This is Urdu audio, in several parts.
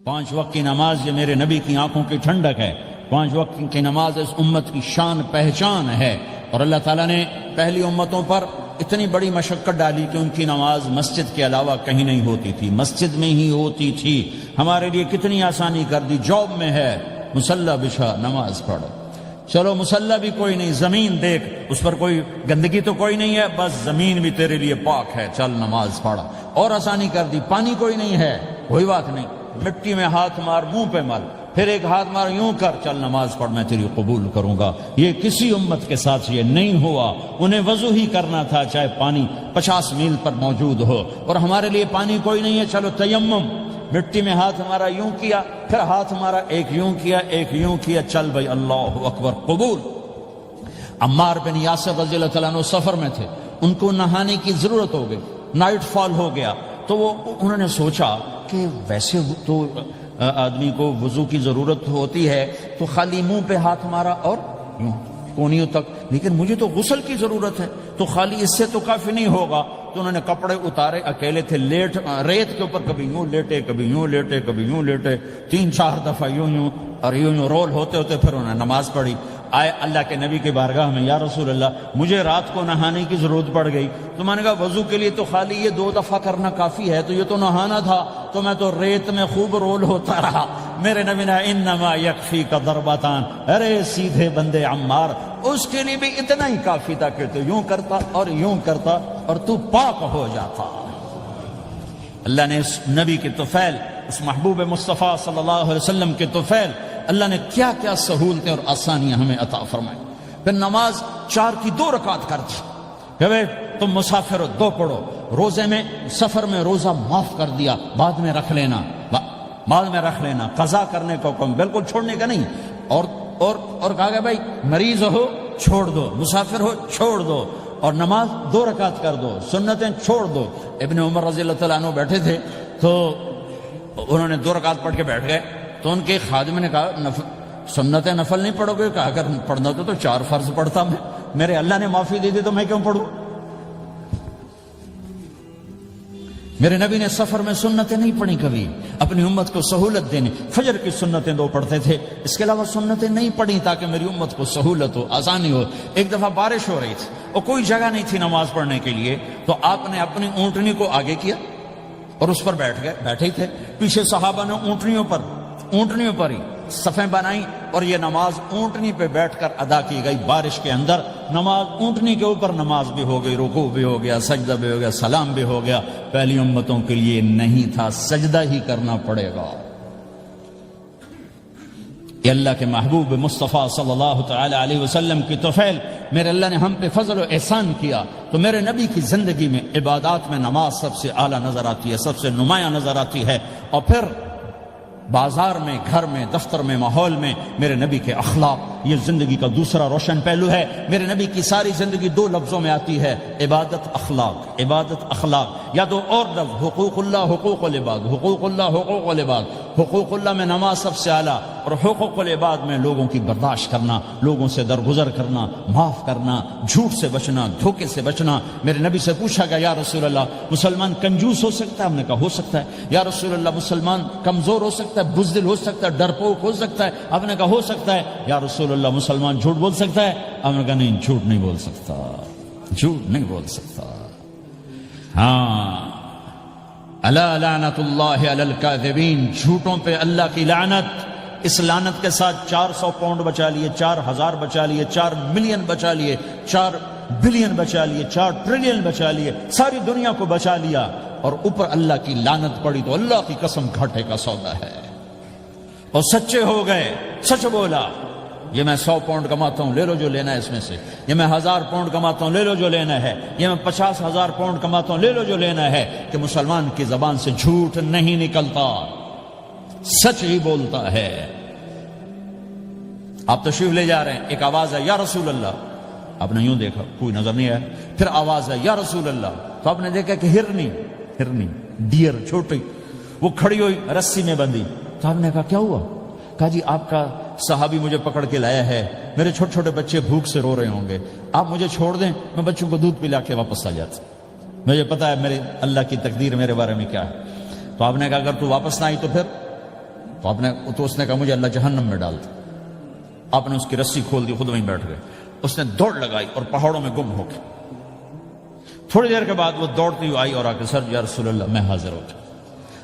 5 وقت کی نماز یہ میرے نبی کی آنکھوں کی ٹھنڈک ہے، 5 وقت کی نماز اس امت کی شان پہچان ہے۔ اور اللہ تعالیٰ نے پہلی امتوں پر اتنی بڑی مشقت ڈالی کہ ان کی نماز مسجد کے علاوہ کہیں نہیں ہوتی تھی، مسجد میں ہی ہوتی تھی۔ ہمارے لیے کتنی آسانی کر دی، جاب میں ہے مصلی بچھا نماز پڑھو، چلو مصلی بھی کوئی نہیں، زمین دیکھ اس پر کوئی گندگی تو کوئی نہیں ہے، بس زمین بھی تیرے لیے پاک ہے، چل نماز پڑھا۔ اور آسانی کر دی، پانی کوئی نہیں ہے، کوئی بات نہیں، مٹی میں ہاتھ مار، منہ پہ مل، پھر ایک ہاتھ مار، یوں کر، چل نماز پڑھ، میں تیری قبول کروں گا۔ یہ کسی امت کے ساتھ یہ نہیں ہوا، انہیں وضو ہی کرنا تھا چاہے پانی 50 میل پر موجود ہو۔ اور ہمارے لیے پانی کوئی نہیں ہے، چلو تیمم، مٹی میں ہاتھ ہمارا یوں کیا، پھر ہاتھ ہمارا ایک یوں کیا، ایک یوں کیا، چل بھائی اللہ اکبر قبول۔ عمار بن یاسر رضی اللہ تعالیٰ عنہ سفر میں تھے، ان کو نہانے کی ضرورت ہو گئی، نائٹ فال ہو گیا، تو انہوں نے سوچا کہ ویسے تو آدمی کو وضو کی ضرورت ہوتی ہے تو خالی منہ پہ ہاتھ مارا اور یوں کونیوں تک، لیکن مجھے تو غسل کی ضرورت ہے، تو خالی اس سے تو کافی نہیں ہوگا۔ تو انہوں نے کپڑے اتارے، اکیلے تھے، ریت کے اوپر کبھی یوں لیٹے، کبھی یوں لیٹے، کبھی یوں لیٹے، 3-4 دفعہ یوں یوں اور یوں یوں رول ہوتے ہوتے پھر انہوں نے نماز پڑھی۔ آئے اللہ کے نبی کی بارگاہ میں، یا رسول اللہ مجھے رات کو نہانے کی ضرورت پڑ گئی، تو میں نے کہا وضو کے لیے تو خالی یہ 2 دفعہ کرنا کافی ہے، تو یہ تو نہانا تھا، تو میں تو ریت میں خوب رول ہوتا رہا۔ میرے نبی نے انما یکفیک ضربتان، ارے سیدھے بندے عمار، اس کے لیے بھی اتنا ہی کافی تھا کہ تو یوں کرتا اور یوں کرتا اور تو پاک ہو جاتا۔ اللہ نے اس نبی کے طفیل، اس محبوب مصطفیٰ صلی اللہ علیہ وسلم کے طفیل، اللہ نے کیا کیا سہولتیں اور آسانیاں ہمیں عطا فرمائیں۔ پھر نماز 4 کی 2 رکعت کر دی کہ بھئی تم مسافر ہو 2 پڑھو، روزے میں سفر میں روزہ معاف کر دیا، بعد میں رکھ لینا، بعد میں رکھ لینا، قضا کرنے کا حکم، بالکل چھوڑنے کا نہیں۔ اور کہا کہ بھائی مریض ہو چھوڑ دو، مسافر ہو چھوڑ دو، اور نماز 2 رکعت کر دو، سنتیں چھوڑ دو۔ ابن عمر رضی اللہ تعالیٰ عنہ بیٹھے تھے تو انہوں نے 2 رکعت پڑھ کے بیٹھ گئے، تو ان کے خادم نے کہا سنتیں نفل نہیں پڑھو گے؟ کہا اگر پڑھنا تو 4 فرض پڑھتا میں، میرے اللہ نے معافی دے دی تو میں کیوں پڑھوں؟ میرے نبی نے سفر میں سنتیں نہیں پڑھی کبھی، اپنی امت کو سہولت دینے، فجر کی سنتیں 2 پڑھتے تھے، اس کے علاوہ سنتیں نہیں پڑھی تاکہ میری امت کو سہولت ہو، آسانی ہو۔ ایک دفعہ بارش ہو رہی تھی اور کوئی جگہ نہیں تھی نماز پڑھنے کے لیے، تو آپ نے اپنی اونٹنی کو آگے کیا اور اس پر بیٹھ گئے، بیٹھے ہی تھے، پیچھے صحابہ نے اونٹنیوں پر ہی صفیں بنائیں، اور یہ نماز اونٹنی پہ بیٹھ کر ادا کی گئی۔ بارش کے اندر نماز اونٹنی کے اوپر نماز بھی ہو گئی، رکوع بھی ہو گیا، سجدہ بھی ہو گیا، سلام بھی ہو گیا۔ پہلی امتوں کے لیے نہیں تھا، سجدہ ہی کرنا پڑے گا۔ یہ اللہ کے محبوب مصطفیٰ صلی اللہ تعالی علیہ وسلم کی طفیل، میرے اللہ نے ہم پہ فضل و احسان کیا، تو میرے نبی کی زندگی میں عبادات میں نماز سب سے اعلیٰ نظر آتی ہے، سب سے نمایاں نظر آتی ہے۔ اور پھر بازار میں، گھر میں، دفتر میں، ماحول میں میرے نبی کے اخلاق، یہ زندگی کا دوسرا روشن پہلو ہے۔ میرے نبی کی ساری زندگی 2 لفظوں میں آتی ہے، عبادت اخلاق، عبادت اخلاق، یا 2 اور لفظ، حقوق اللہ، حقوق العباد، حقوق اللہ، حقوق العباد۔ حقوق اللہ میں نماز سب سے اعلیٰ، اور حقوق العباد میں لوگوں کی برداشت کرنا، لوگوں سے درگزر کرنا، معاف کرنا، جھوٹ سے بچنا، دھوکے سے بچنا۔ میرے نبی سے پوچھا گیا یا رسول اللہ مسلمان کنجوس ہو سکتا ہے؟ ہم نے کہا ہو سکتا ہے۔ یا رسول اللہ مسلمان کمزور ہو سکتا ہے، بزدل ہو سکتا ہے، ڈرپوک ہو سکتا ہے؟ آپ نے کہا ہو سکتا ہے۔ یا رسول اللہ مسلمان جھوٹ بول سکتا ہے؟ آپ نے کہا نہیں، جھوٹ نہیں بول سکتا، جھوٹ نہیں بول سکتا۔ ہاں، الا لعنت اللہ علی الکاذبین، جھوٹوں پہ اللہ کی لعنت۔ اس لعنت کے ساتھ 400 پاؤنڈ بچا لیے، 4000 بچا لیے، 4 ملین بچا لیے، 4 بلین بچا لیے، 4 ٹریلین بچا لیے، ساری دنیا کو بچا لیا، اور اوپر اللہ کی لعنت پڑی تو اللہ کی قسم گھاٹے کا سودا ہے۔ اور سچے ہو گئے، سچ بولا، یہ میں 100 پاؤنڈ کماتا ہوں، لے لو جو لینا ہے اس میں سے، یہ میں 1000 پاؤنڈ کماتا ہوں، لے لو جو لینا ہے، یہ میں 50,000 پاؤنڈ کماتا ہوں، لے لو جو لینا ہے۔ کہ مسلمان کی زبان سے جھوٹ نہیں نکلتا، سچ ہی بولتا ہے۔ آپ تشریف لے جا رہے ہیں، ایک آواز ہے یا رسول اللہ، آپ نے یوں دیکھا، کوئی نظر نہیں آیا، پھر آواز ہے یا رسول اللہ، تو آپ نے دیکھا کہ ہرنی ڈیئر چھوٹی وہ کھڑی ہوئی، رسی میں بندھی، تو آپ نے کہا کیا ہوا؟ کہا جی آپ کا صحابی مجھے پکڑ کے لایا ہے، میرے چھوٹے چھوٹے بچے بھوک سے رو رہے ہوں گے، آپ مجھے چھوڑ دیں، میں بچوں کو دودھ پلا کے واپس آ جاتا، مجھے پتا ہے میرے اللہ کی تقدیر میرے بارے میں کیا ہے۔ تو آپ نے کہا اگر تو واپس نہ آئی تو پھر تو اس نے کہا مجھے اللہ جہنم میں ڈال دے. آپ نے اس کی رسی کھول دی, خود وہیں بیٹھ گئے. اس نے دوڑ لگائی اور پہاڑوں میں گم ہو گئی. تھوڑی دیر کے بعد وہ دوڑتی ہوئی آئی اور آ کے سر یا رسول اللہ میں حاضر ہو گیا.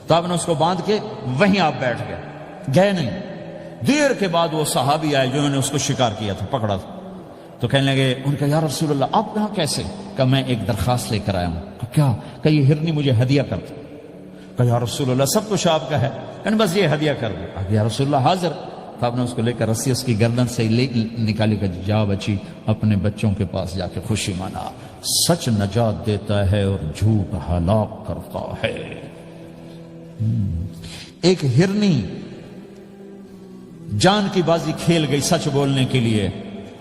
تو آپ نے اس کو باندھ کے وہیں آپ بیٹھ گئے نہیں. دیر کے بعد وہ صحابی آئے جنہوں نے اس کو شکار کیا تھا, پکڑا تھا. تو کہنے لگے, ان کا یا رسول اللہ آپ یہاں کیسے؟ کہ میں ایک درخواست لے کر آیا ہوں. کیا؟ کہ یہ ہرنی مجھے ہدیہ کر دو. کہ یا رسول اللہ سب کچھ آپ کا ہے, یعنی بس یہ ہدیہ کر دو. یا رسول اللہ حاضر. تو آپ نے اس کو لے کر رسی اس کی گردن سے نکالی کہ جا بچی اپنے بچوں کے پاس جا کے خوشی منا. سچ نجات دیتا ہے اور جھوٹ ہلاک کرتا ہے. ایک ہرنی جان کی بازی کھیل گئی سچ بولنے کے لیے.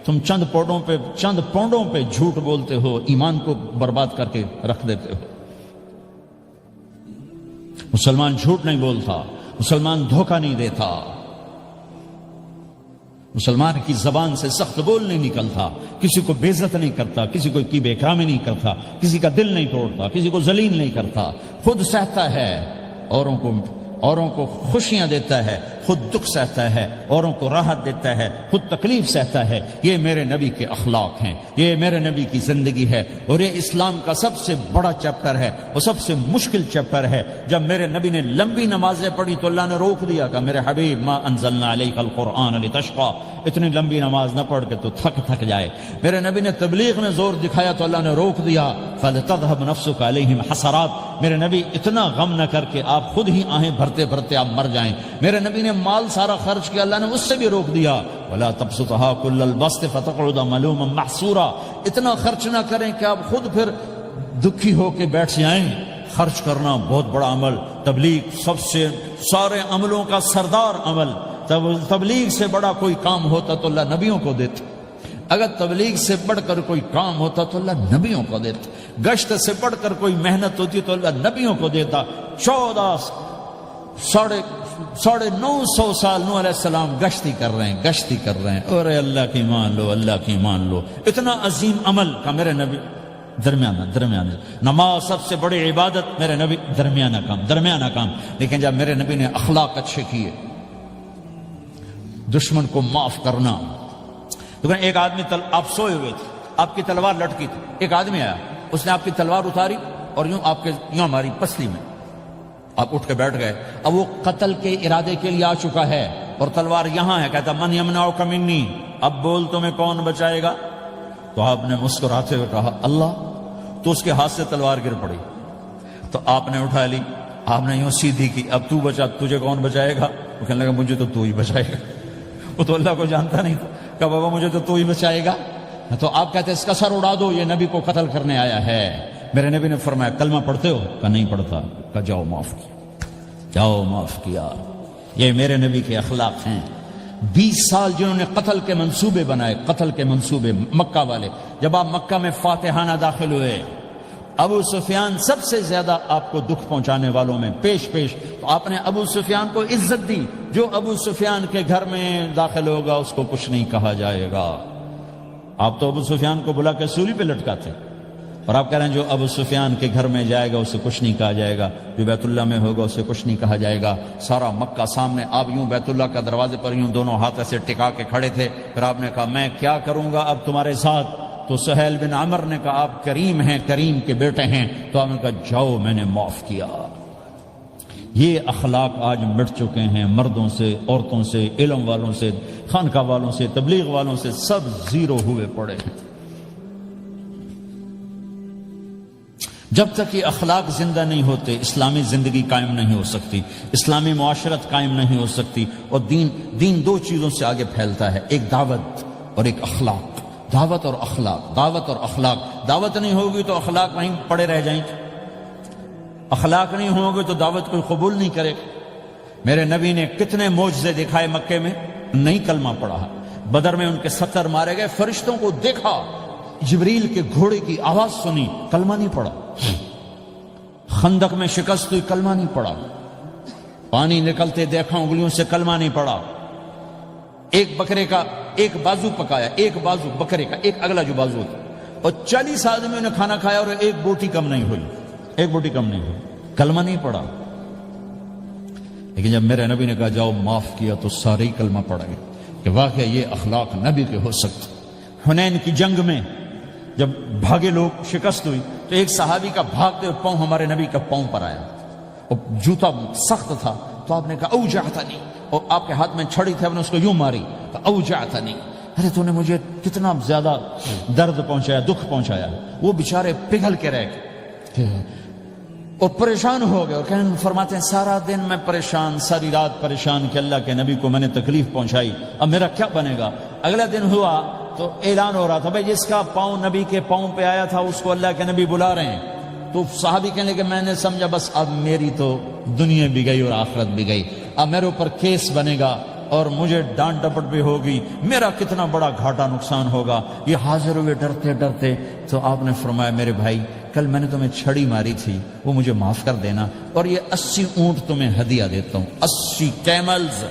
تم چند پونڈوں پہ جھوٹ بولتے ہو, ایمان کو برباد کر کے رکھ دیتے ہو. مسلمان جھوٹ نہیں بولتا, مسلمان دھوکہ نہیں دیتا, مسلمان کی زبان سے سخت بول نہیں نکلتا, کسی کو بے عزت نہیں کرتا, کسی کو کی بے اکرامی نہیں کرتا, کسی کا دل نہیں توڑتا, کسی کو ذلیل نہیں کرتا, خود سہتا ہے, اوروں کو خوشیاں دیتا ہے, خود دکھ سہتا ہے, اوروں کو راحت دیتا ہے, خود تکلیف سہتا ہے. یہ میرے نبی کے اخلاق ہیں, یہ میرے نبی کی زندگی ہے, اور یہ اسلام کا سب سے بڑا چیپٹر ہے, وہ سب سے مشکل چیپٹر ہے. جب میرے نبی نے لمبی نمازیں پڑھی تو اللہ نے روک دیا کہ میرے حبیب ما انزلنا علیک القرآن لتشقى, اتنی لمبی نماز نہ پڑھ کے تو تھک جائے. میرے نبی نے تبلیغ میں زور دکھایا تو اللہ نے روک دیا, فلتذهب نفسك علیہم حسرات. میرے نبی اتنا غم نہ کر کے آپ خود ہی آہیں بھرتے بھرتے آپ مر جائیں. میرے نبی نے مال سارا خرچ کیا, اللہ نے اس سے بھی روک دیا. ولا تبسطها كل البسط فتقعد ملوما محسورا. اتنا خرچ نہ کریں کہ آپ خود پھر دکھی ہو کے بیٹھ جائیں. خرچ کرنا بہت بڑا عمل, تبلیغ سب سے سارے عملوں کا سردار عمل. تبلیغ سے بڑا کوئی کام ہوتا تو اللہ نبیوں کو دیتا. اگر تبلیغ سے بڑھ کر کوئی کام ہوتا تو اللہ نبیوں کو دیتا. گشت سے بڑھ کر کوئی محنت ہوتی تو اللہ نبیوں کو دیتا. 950 سال نوح علیہ السلام گشتی کر رہے ہیں, اور اللہ کی مان لو. اتنا عظیم عمل کا میرے نبی درمیانہ نماز سب سے بڑی عبادت, میرے نبی درمیانہ کام. لیکن جب میرے نبی نے اخلاق اچھے کیے, دشمن کو معاف کرنا. تو ایک آدمی آپ سوئے ہوئے تھے, آپ کی تلوار لٹکی تھی, ایک آدمی آیا, اس نے آپ کی تلوار اتاری اور یوں ماری پسلی میں. آپ اٹھ کے بیٹھ گئے. اب وہ قتل کے ارادے کے لیے آ چکا ہے اور تلوار یہاں ہے. کہتا من یمنعک منی, اب بول تمہیں کون بچائے گا؟ تو آپ نے مسکراتے ہوئے کہا اللہ. تو اس کے ہاتھ سے تلوار گر پڑی. تو آپ نے اٹھا لی, آپ نے یوں سیدھی کی, اب تو بچا, تجھے کون بچائے گا؟ وہ کہنے لگا مجھے تو ہی بچائے گا. وہ تو اللہ کو جانتا نہیں تھا. کہ بابا مجھے تو ہی بچائے گا. تو آپ کہتے ہیں اس کا سر اڑا دو, یہ نبی کو قتل کرنے آیا ہے. میرے نبی نے فرمایا کلمہ پڑھتے ہو؟ کہ نہیں پڑھتا. کہ جاؤ معاف کیا. یہ میرے نبی کے اخلاق ہیں. 20 سال جنہوں نے قتل کے منصوبے بنائے, مکہ والے. جب آپ مکہ میں فاتحانہ داخل ہوئے, ابو سفیان سب سے زیادہ آپ کو دکھ پہنچانے والوں میں پیش. تو آپ نے ابو سفیان کو عزت دی. جو ابو سفیان کے گھر میں داخل ہوگا اس کو کچھ نہیں کہا جائے گا. آپ تو ابو سفیان کو بلا کے سولی پہ لٹکاتے, اور آپ کہہ رہے ہیں جو ابو سفیان کے گھر میں جائے گا اسے کچھ نہیں کہا جائے گا, جو بیت اللہ میں ہوگا اسے کچھ نہیں کہا جائے گا. سارا مکہ سامنے, آپ یوں بیت اللہ کا دروازے پر یوں دونوں ہاتھ ایسے ٹکا کے کھڑے تھے. پھر آپ نے کہا میں کیا کروں گا اب تمہارے ساتھ؟ تو سہیل بن عمر نے کہا آپ کریم ہیں, کریم کے بیٹے ہیں. تو آپ نے کہا جاؤ میں نے معاف کیا. یہ اخلاق آج مٹ چکے ہیں. مردوں سے, عورتوں سے, علم والوں سے, خانقاہ والوں سے, تبلیغ والوں سے, سب زیرو ہوئے پڑے ہیں. جب تک یہ اخلاق زندہ نہیں ہوتے اسلامی زندگی قائم نہیں ہو سکتی, اسلامی معاشرت قائم نہیں ہو سکتی. اور دین 2 چیزوں سے آگے پھیلتا ہے, ایک دعوت اور ایک اخلاق. دعوت اور اخلاق. دعوت نہیں ہوگی تو اخلاق وہیں پڑے رہ جائیں گے. اخلاق نہیں ہوں گے تو دعوت کوئی قبول نہیں کرے. میرے نبی نے کتنے معجزے دکھائے مکے میں, نہیں کلمہ پڑھا. بدر میں ان کے 70 مارے گئے, فرشتوں کو دیکھا, جبریل کے گھوڑے کی آواز سنی, کلمہ نہیں پڑھا. خندق میں شکست ہوئی, کلمہ نہیں پڑھا. پانی نکلتے دیکھا, انگلیوں سے کلمہ نہیں پڑھا. ایک بکرے کا ایک بازو پکایا, ایک بازو بکرے کا, ایک اگلا جو بازو تھا, اور 40 آدمیوں نے کھانا کھایا اور ایک بوٹی کم نہیں ہوئی. کلمہ نہیں پڑھا. لیکن جب میرے نبی نے کہا جاؤ معاف کیا تو سارے ہی کلمہ پڑ گئے کہ واقعی یہ اخلاق نبی کے ہو سکتے. حنین کی جنگ میں جب بھاگے لوگ، شکست ہوئی، تو ایک صحابی کا بھاگتے ہوئے پاؤں ہمارے نبی کا پاؤں پر آیا، اور جوتا سخت تھا، تو آپ نے کہا اوجعتنی، اور آپ کے ہاتھ میں چھڑی تھی، آپ نے اس کو یوں ماری، اوجعتنی، ارے تو نے مجھے کتنا زیادہ درد پہنچایا، دکھ پہنچایا. وہ بیچارے پگھل کے رہ گئے اور پریشان ہو گئے، اور فرماتے ہیں سارا دن میں پریشان، ساری رات پریشان کہ اللہ کے نبی کو میں نے تکلیف پہنچائی، اب میرا کیا بنے گا. اگلا دن ہوا تو اعلان ہو رہا تھا بھائی جس کا پاؤں نبی کے پاؤں پہ آیا تھا اس کو اللہ کے نبی بلا رہے ہیں. تو صحابی کہنے لگے میں نے سمجھا بس اب میری تو دنیا بھی گئی اور آخرت بھی گئی، اب میرے اوپر کیس بنے گا اور مجھے ڈانٹ ڈپٹ بھی ہوگی، میرا کتنا بڑا گھاٹا نقصان ہوگا. یہ حاضر ہوئے ڈرتے ڈرتے. تو آپ نے فرمایا میرے بھائی کل میں نے تمہیں چھڑی ماری تھی، وہ مجھے معاف کر دینا، اور یہ 80 اونٹ تمہیں ہدیہ دیتا ہوں، 80 کیملز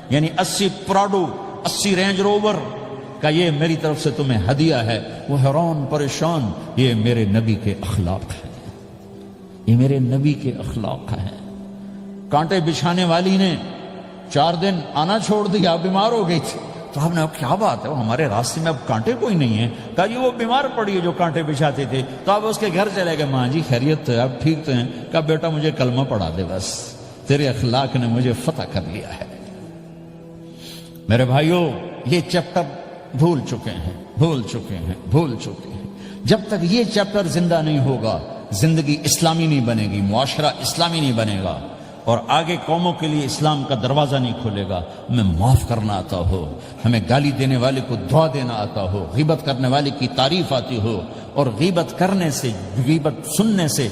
یعنی 80 پراڈو، 80 رینج روور کا یہ میری طرف سے تمہیں ہدیہ ہے. وہ حیران پریشان، یہ میرے نبی کے اخلاق ہیں، یہ میرے نبی کے اخلاق ہیں. کانٹے بچھانے والی نے 4 دن آنا چھوڑ دیا، بیمار ہو گئی تھی. تو آپ نے کیا بات ہے، وہ ہمارے راستے میں اب کانٹے کوئی نہیں ہے. کہا جی وہ بیمار پڑی ہے جو کانٹے بچھاتے تھے. تو آپ اس کے گھر چلے گئے، ماں جی خیریت تو ہے، آپ ٹھیک تو ہیں؟ کہا بیٹا مجھے کلمہ پڑھا دے، بس تیرے اخلاق نے مجھے فتح کر لیا ہے. میرے بھائیوں یہ چیپٹر بھول چکے ہیں، بھول چکے ہیں، بھول چکے ہیں. جب تک یہ چیپٹر زندہ نہیں ہوگا زندگی اسلامی نہیں بنے گی، معاشرہ اسلامی نہیں بنے گا، اور آگے قوموں کے لیے اسلام کا دروازہ نہیں کھلے گا. ہمیں معاف کرنا آتا ہو، ہمیں گالی دینے والے کو دعا دینا آتا ہو، غیبت کرنے والے کی تعریف آتی ہو، اور غیبت کرنے سے، غیبت سننے سے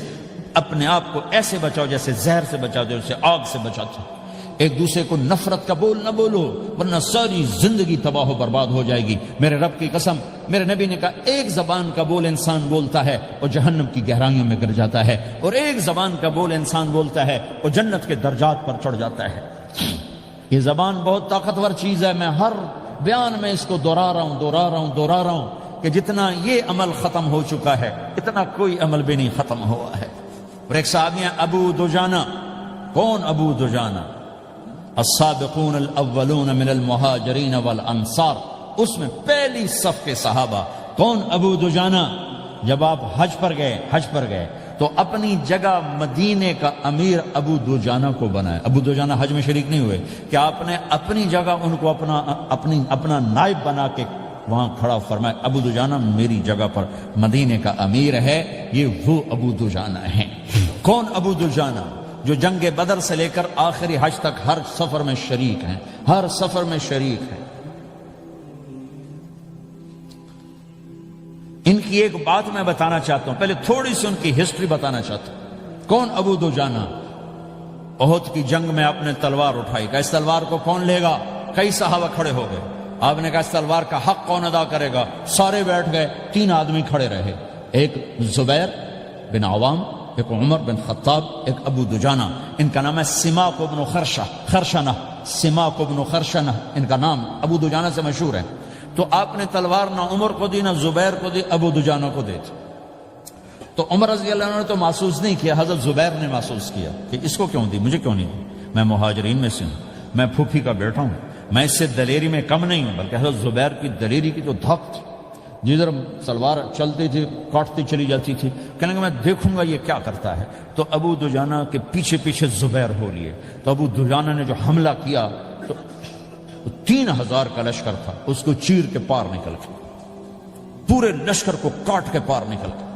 اپنے آپ کو ایسے بچاؤ جیسے زہر سے بچاتے ہو، جیسے آگ سے بچاتے ہو. ایک دوسرے کو نفرت کا بول نہ بولو ورنہ ساری زندگی تباہ و برباد ہو جائے گی. میرے رب کی قسم، میرے نبی نے کہا ایک زبان کا بول انسان بولتا ہے اور جہنم کی گہرائیوں میں گر جاتا ہے، اور ایک زبان کا بول انسان بولتا ہے اور جنت کے درجات پر چڑھ جاتا ہے. یہ زبان بہت طاقتور چیز ہے. میں ہر بیان میں اس کو دہرا رہا ہوں کہ جتنا یہ عمل ختم ہو چکا ہے اتنا کوئی عمل بھی نہیں ختم ہوا ہے. اور ایک صحابی ہیں ابو دجانہ. کون ابو دجانہ؟ السابقون الاولون من المہاجرین والانصار، اس میں پہلی صف کے صحابہ. کون ابو دجانہ؟ جب آپ حج پر گئے تو اپنی جگہ مدینے کا امیر ابو دجانہ کو بنایا. ابو دجانہ حج میں شریک نہیں ہوئے کہ آپ نے اپنی جگہ ان کو اپنا نائب بنا کے وہاں کھڑا فرمایا ابو دجانہ میری جگہ پر مدینے کا امیر ہے. یہ وہ ابو دجانہ ہیں. کون ابو دجانہ؟ جو جنگ بدر سے لے کر آخری حج تک ہر سفر میں شریک ہیں، ہر سفر میں شریک ہیں. ان کی ایک بات میں بتانا چاہتا ہوں، پہلے تھوڑی سی ان کی ہسٹری بتانا چاہتا ہوں. کون ابو دجانہ؟ احد کی جنگ میں آپ نے تلوار اٹھائی. کہ اس تلوار کو کون لے گا؟ کئی صحابہ کھڑے ہو گئے. آپ نے کہا اس تلوار کا حق کون ادا کرے گا؟ سارے بیٹھ گئے. 3 آدمی کھڑے رہے، ایک زبیر بن عوام، ایک عمر بن خطاب، ایک ابو دجانہ. ان کا نام ہے سماک بن خرشنہ. سماک بن خرشنہ ان کا نام ابو دجانہ سے مشہور ہے. تو آپ نے تلوار نہ عمر کو دی، نہ زبیر کو دی، ابو دجانہ کو دی. تو عمر رضی اللہ عنہ نے تو محسوس نہیں کیا، حضرت زبیر نے محسوس کیا کہ اس کو کیوں دی، مجھے کیوں نہیں دی؟ میں مہاجرین میں سے ہوں، میں پھوپھی کا بیٹا ہوں، میں اس سے دلیری میں کم نہیں ہوں. بلکہ حضرت زبیر کی دلیری کی تو دھک تھی، جدھر سلوار چلتی تھی کاٹتی چلی جاتی تھی. کہنے کہ میں دیکھوں گا یہ کیا کرتا ہے. تو ابو دجانہ کے پیچھے پیچھے زبیر ہو لیے. تو ابو دجانہ نے جو حملہ کیا تو 3000 کا لشکر تھا، اس کو چیر کے پار نکل گیا، پورے لشکر کو کاٹ کے پار نکل گیا.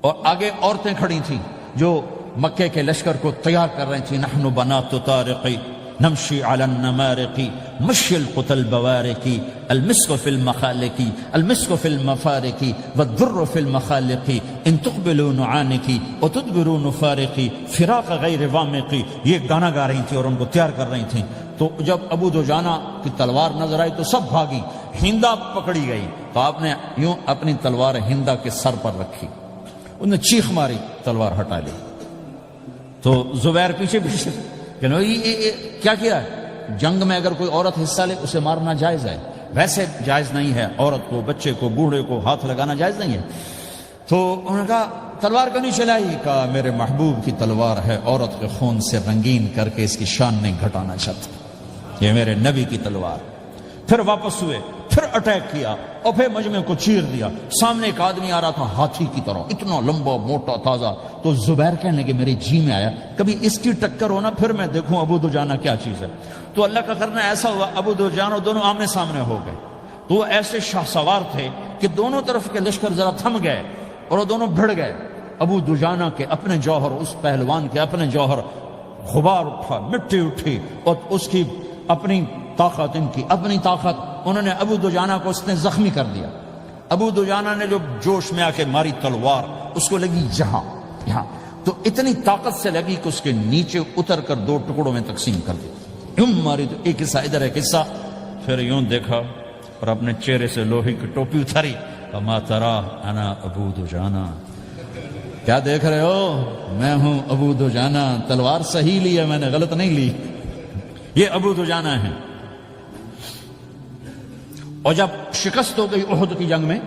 اور آگے عورتیں کھڑی تھیں جو مکے کے لشکر کو تیار کر رہی تھیں. نحن بنات طارقی نمشی علی النمارقی مشی القتل بوارقی المسک فی المخالقی المسک فی المفارقی والذر فی المخالقی ان تقبلوا نعانقی وتدبروا نفارقی فراق غیر وامقی. یہ گانا گا رہی تھی اور ان کو تیار کر رہی تھیں. تو جب ابو دجانہ کی تلوار نظر آئی تو سب بھاگی. ہندا پکڑی گئی تو آپ نے یوں اپنی تلوار ہندا کے سر پر رکھی، انہوں نے چیخ ماری، تلوار ہٹا لی. تو زبیر پیچھے پیچھے کہ کیا کیا ہے؟ جنگ میں اگر کوئی عورت حصہ لے اسے مارنا جائز ہے، ویسے جائز نہیں ہے. عورت کو، بچے کو، بوڑھے کو ہاتھ لگانا جائز نہیں ہے. تو انہوں نے کہا تلوار کیوں نہیں چلائی؟ کہا میرے محبوب کی تلوار ہے، عورت کے خون سے رنگین کر کے اس کی شان نہیں گھٹانا چاہتا، یہ میرے نبی کی تلوار۔ پھر واپس ہوئے، پھر اٹیک کیا اور پھر مجمع کو چیر دیا۔ سامنے ایک آدمی آ رہا تھا ہاتھی کی طرح، اتنا لمبا موٹا تازہ، تو زبیر کہنے لگے میرے جی میں آیا کبھی اس کی ٹکر ہونا پھر میں دیکھوں ابو دجانہ کیا چیز ہے۔ تو اللہ کا کرنا ایسا ہوا، ابو دجانہ دونوں آمنے سامنے ہو گئے۔ تو وہ ایسے شاہ سوار تھے کہ دونوں طرف کے لشکر ذرا تھم گئے اور وہ دونوں بھڑ گئے۔ ابو دجانہ کے اپنے جوہر، اس پہلوان کے اپنے جوہر، غبار اٹھا، مٹی اٹھی، اور اس کی اپنی طاقت، ان کی اپنی طاقت، انہوں نے ابو دجانہ کو اس نے زخمی کر دیا۔ ابو دجانہ نے جو جوش میں آ کے ماری تلوار، اس کو لگی یہاں، تو اتنی طاقت سے لگی کہ اس کے نیچے اتر کر 2 ٹکڑوں میں تقسیم کر دی۔ یوں ماری تو ایک حصہ ادھر ایک حصہ، پھر یوں دیکھا اور اپنے چہرے سے لوہے کی ٹوپی اتاری، اما ترا انا ابو دجانہ، کیا دیکھ رہے ہو؟ میں ہوں ابو دجانہ، تلوار صحیح لی ہے میں نے، غلط نہیں لی، یہ ابو دجانہ ہیں۔ اور جب شکست ہو گئی احد کی جنگ میں،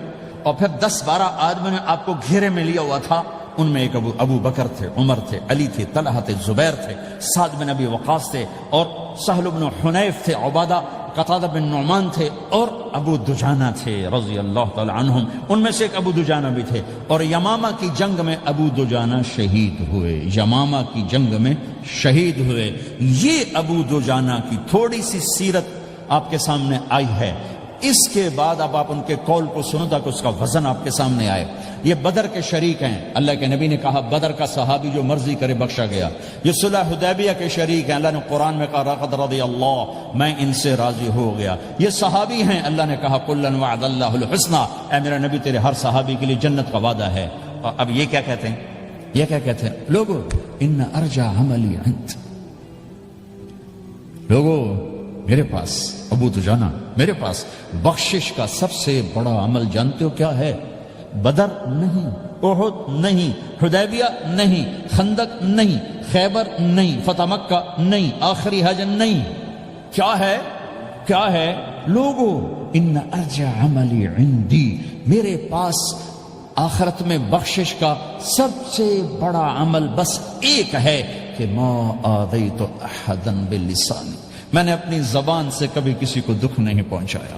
اور پھر 10-12 آدمی نے آپ کو گھیرے میں لیا ہوا تھا، ان میں ایک ابو بکر تھے، عمر تھے، علی تھے، طلحہ تھے، زبیر تھے، سعد بن ابی وقاص تھے، اور سہل بن حنیف تھے، عبادہ قتادہ بن نعمان تھے، اور ابو دجانہ تھے رضی اللہ تعالی عنہم، ان میں سے ایک ابو دجانہ بھی تھے۔ اور یمامہ کی جنگ میں ابو دجانہ شہید ہوئے، یمامہ کی جنگ میں شہید ہوئے۔ یہ ابو دجانہ کی تھوڑی سی سیرت آپ کے سامنے آئی ہے۔ اس کے بعد اب آپ ان کے قول کو سنو تاکہ اس کا وزن آپ کے سامنے آئے۔ یہ بدر کے شریک ہیں، اللہ کے نبی نے کہا بدر کا صحابی جو مرضی کرے بخشا گیا۔ یہ صلح حدیبیہ کے شریک ہیں، اللہ نے قرآن میں کہا لقد رضی اللہ، میں ان سے راضی ہو گیا۔ یہ صحابی ہیں، اللہ نے کہا کلا وعد اللہ الحسنی، اے میرا نبی تیرے ہر صحابی کے لیے جنت کا وعدہ ہے۔ اور اب یہ کیا کہتے ہیں؟ یہ کیا کہتے ہیں لوگو؟ ان ارجع عملی عند، لوگو میرے پاس ابو دجانہ، میرے پاس بخشش کا سب سے بڑا عمل جانتے ہو کیا ہے؟ بدر نہیں، احد نہیں، حدیبیہ نہیں، خندق نہیں، خیبر نہیں، فتح مکہ نہیں، آخری حج نہیں، کیا ہے؟ کیا ہے لوگو؟ ان ارجع عملی عندی، میرے پاس آخرت میں بخشش کا سب سے بڑا عمل بس ایک ہے کہ ما آذیت احدا بلسانی، میں نے اپنی زبان سے کبھی کسی کو دکھ نہیں پہنچایا۔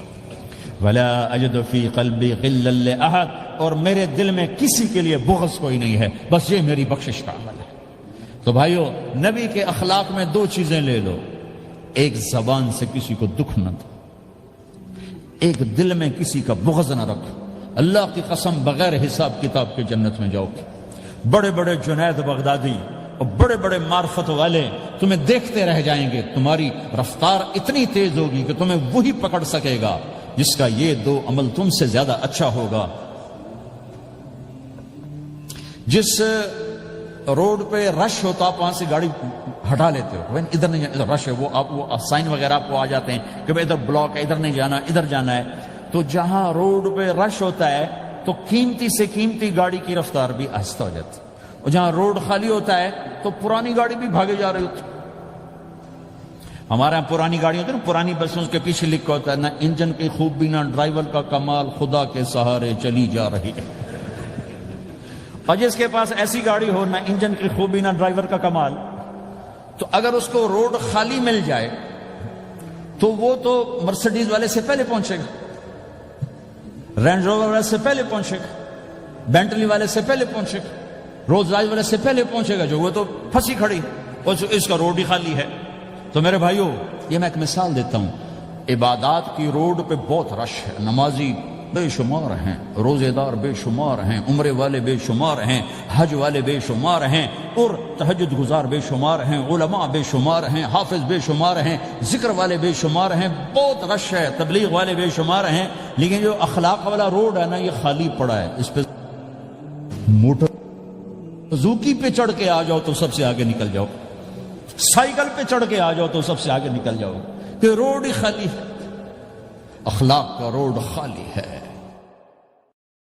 ولا اجد فی قلبی غلا لاحد، اور میرے دل میں کسی کے لیے بغض کوئی نہیں ہے، بس یہ میری بخشش کا عمل ہے۔ تو بھائیو، نبی کے اخلاق میں 2 چیزیں لے لو، ایک زبان سے کسی کو دکھ نہ دو، ایک دل میں کسی کا بغض نہ رکھو۔ اللہ کی قسم بغیر حساب کتاب کے جنت میں جاؤ گے۔ بڑے بڑے جنید بغدادی اور بڑے بڑے معرفت والے تمہیں دیکھتے رہ جائیں گے، تمہاری رفتار اتنی تیز ہوگی کہ تمہیں وہی پکڑ سکے گا جس کا یہ 2 عمل تم سے زیادہ اچھا ہوگا۔ جس روڈ پہ رش ہوتا آپ وہاں سے گاڑی ہٹا لیتے ہو، ادھر نہیں جانا، ادھر رش ہے، وہ سائن وغیرہ آپ کو آ جاتے ہیں کہ ادھر بلاک ہے، ادھر نہیں جانا، ادھر جانا ہے۔ تو جہاں روڈ پہ رش ہوتا ہے تو قیمتی سے قیمتی گاڑی کی رفتار بھی آہستہ ہو جاتی ہے، اور جہاں روڈ خالی ہوتا ہے تو پرانی گاڑی بھی بھاگے جا رہی ہوتی ہے۔ ہمارے یہاں پرانی گاڑی ہوتی ہے نا، پرانی بسوں کے پیچھے لکھا ہوتا ہے نہ انجن کی خوبی نہ ڈرائیور کا کمال، خدا کے سہارے چلی جا رہی ہے۔ اور جس کے پاس ایسی گاڑی ہو، نہ انجن کی خوبی نہ ڈرائیور کا کمال، تو اگر اس کو روڈ خالی مل جائے تو وہ تو مرسیڈیز والے سے پہلے پہنچے گا، رینج روور والے سے پہلے پہنچے گا، بینٹلی والے سے پہلے پہنچے گا، رولز رائس والے سے پہلے پہنچے گا، جو وہ تو پھنسی کھڑی اور اس کا روڈ ہی خالی ہے۔ تو میرے بھائیو، یہ میں ایک مثال دیتا ہوں، عبادات کی روڈ پہ بہت رش ہے، نمازی بے شمار ہیں، روزے دار بے شمار ہیں، عمرے والے بے شمار ہیں، حج والے بے شمار ہیں، اور تہجد گزار بے شمار ہیں، علماء بے شمار ہیں، حافظ بے شمار ہیں، ذکر والے بے شمار ہیں، بہت رش ہے، تبلیغ والے بے شمار ہیں، لیکن جو اخلاق والا روڈ ہے نا، یہ خالی پڑا ہے۔ اس پہ موٹر زوکی پہ چڑھ کے آ جاؤ تو سب سے آگے نکل جاؤ، سائیکل پہ چڑھ کے آ جاؤ تو سب سے آگے نکل جاؤ، کہ روڈ ہی خالی ہے، اخلاق کا روڈ خالی ہے۔